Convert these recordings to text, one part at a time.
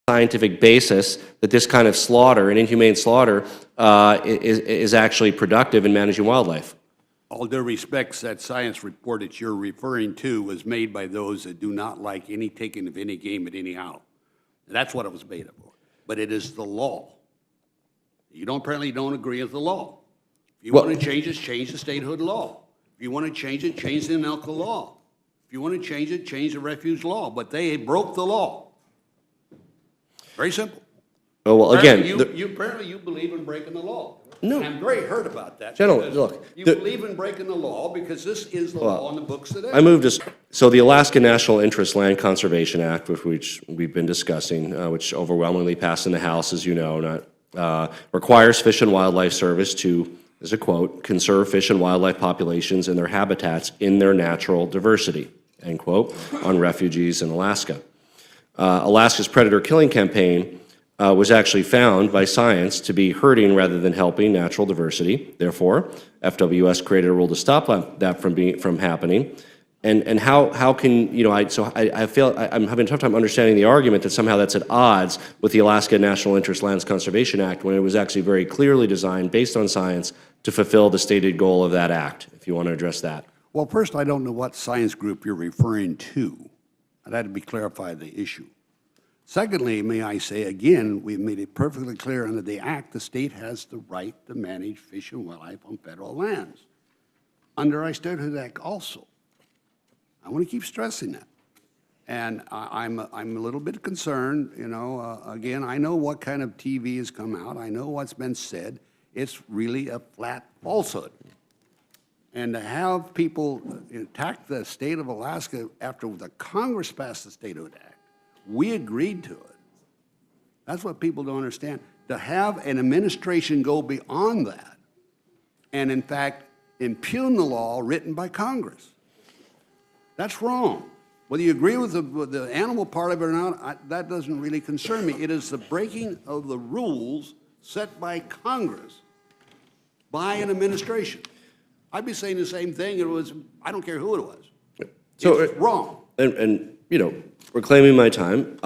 scientific basis that this kind of slaughter, an inhumane slaughter, is actually productive in managing wildlife. All due respects, that science report that you're referring to was made by those that do not like any taking of any game at any how. That's what it was made for. But it is the law. You apparently don't agree with the law. If you want to change it, change the statehood law. If you want to change it, change the NELCA law. If you want to change it, change the refuge law. But they broke the law. Very simple. Oh, well, Apparently again, apparently you believe in breaking the law. No. And I'm very hurt about that. Gentlemen, look, You believe in breaking the law because this is the law in the books today. I moved us. So the Alaska National Interest Land Conservation Act, which we've been discussing, which overwhelmingly passed in the House, as you know, requires Fish and Wildlife Service to, as a quote, conserve fish and wildlife populations and their habitats in their natural diversity, end quote, on refugees in Alaska. Alaska's predator killing campaign was actually found by science to be hurting rather than helping natural diversity. Therefore, FWS created a rule to stop that from happening. And how can, you know, I feel I'm having a tough time understanding the argument that somehow that's at odds with the Alaska National Interest Lands Conservation Act when it was actually very clearly designed based on science to fulfill the stated goal of that act, if you want to address that. Well, first, I don't know what science group you're referring to. I'd have to be clarified the issue. Secondly, may I say again, we've made it perfectly clear under the Act, the state has the right to manage fish and wildlife on federal lands. Under our Statehood Act also. I want to keep stressing that. And I'm a little bit concerned, you know, again, I know what kind of TV has come out. I know what's been said. It's really a flat falsehood. And to have people attack the state of Alaska after the Congress passed the Statehood Act, we agreed to it. That's what people don't understand. To have an administration go beyond that and, in fact, impugn the law written by Congress, that's wrong. Whether you agree with the animal part of it or not, that doesn't really concern me. It is the breaking of the rules set by Congress by an administration. I'd be saying the same thing. It was, I don't care who it was. So it's wrong. And you know, reclaiming my time,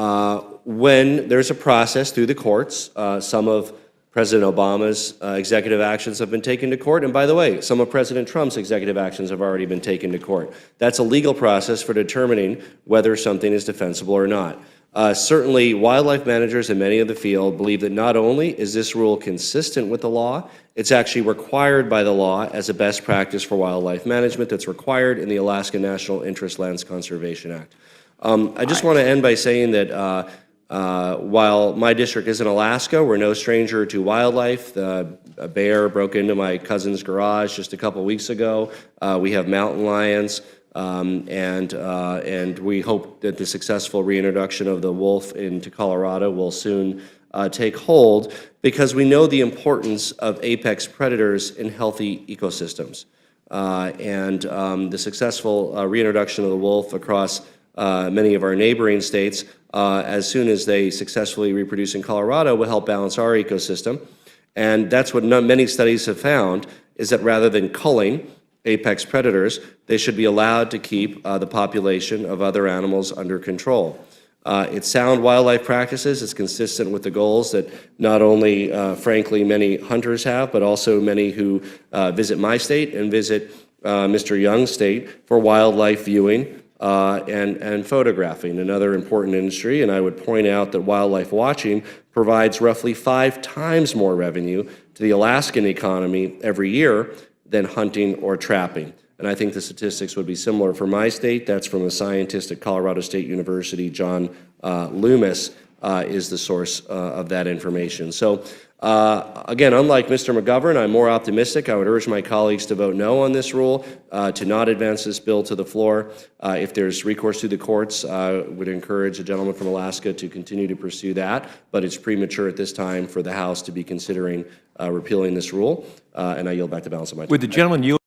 when there's a process through the courts, some of President Obama's executive actions have been taken to court, and by the way, some of President Trump's executive actions have already been taken to court. That's a legal process for determining whether something is defensible or not. Certainly, wildlife managers in many of the field believe that not only is this rule consistent with the law, it's actually required by the law as a best practice for wildlife management that's required in the Alaska National Interest Lands Conservation Act. I just want to end by saying that while my district is in Alaska, we're no stranger to wildlife. A bear broke into my cousin's garage just a couple weeks ago. We have mountain lions, and we hope that the successful reintroduction of the wolf into Colorado will soon take hold, because we know the importance of apex predators in healthy ecosystems. The successful reintroduction of the wolf across many of our neighboring states, as soon as they successfully reproduce in Colorado, will help balance our ecosystem. And that's what many studies have found, is that rather than culling apex predators, they should be allowed to keep the population of other animals under control. It's sound wildlife practices. It's consistent with the goals that not only, frankly, many hunters have, but also many who visit my state and visit Mr. Young's state for wildlife viewing and photographing, another important industry. And I would point out that wildlife watching provides roughly 5 times more revenue to the Alaskan economy every year than hunting or trapping. And I think the statistics would be similar for my state. That's from a scientist at Colorado State University, John Loomis, is the source of that information. So again, unlike Mr. McGovern, I'm more optimistic. I would urge my colleagues to vote no on this rule, to not advance this bill to the floor. If there's recourse to the courts, I would encourage the gentleman from Alaska to continue to pursue that, but it's premature at this time for the House to be considering repealing this rule, and I yield back the balance of my time. Would the gentleman yield?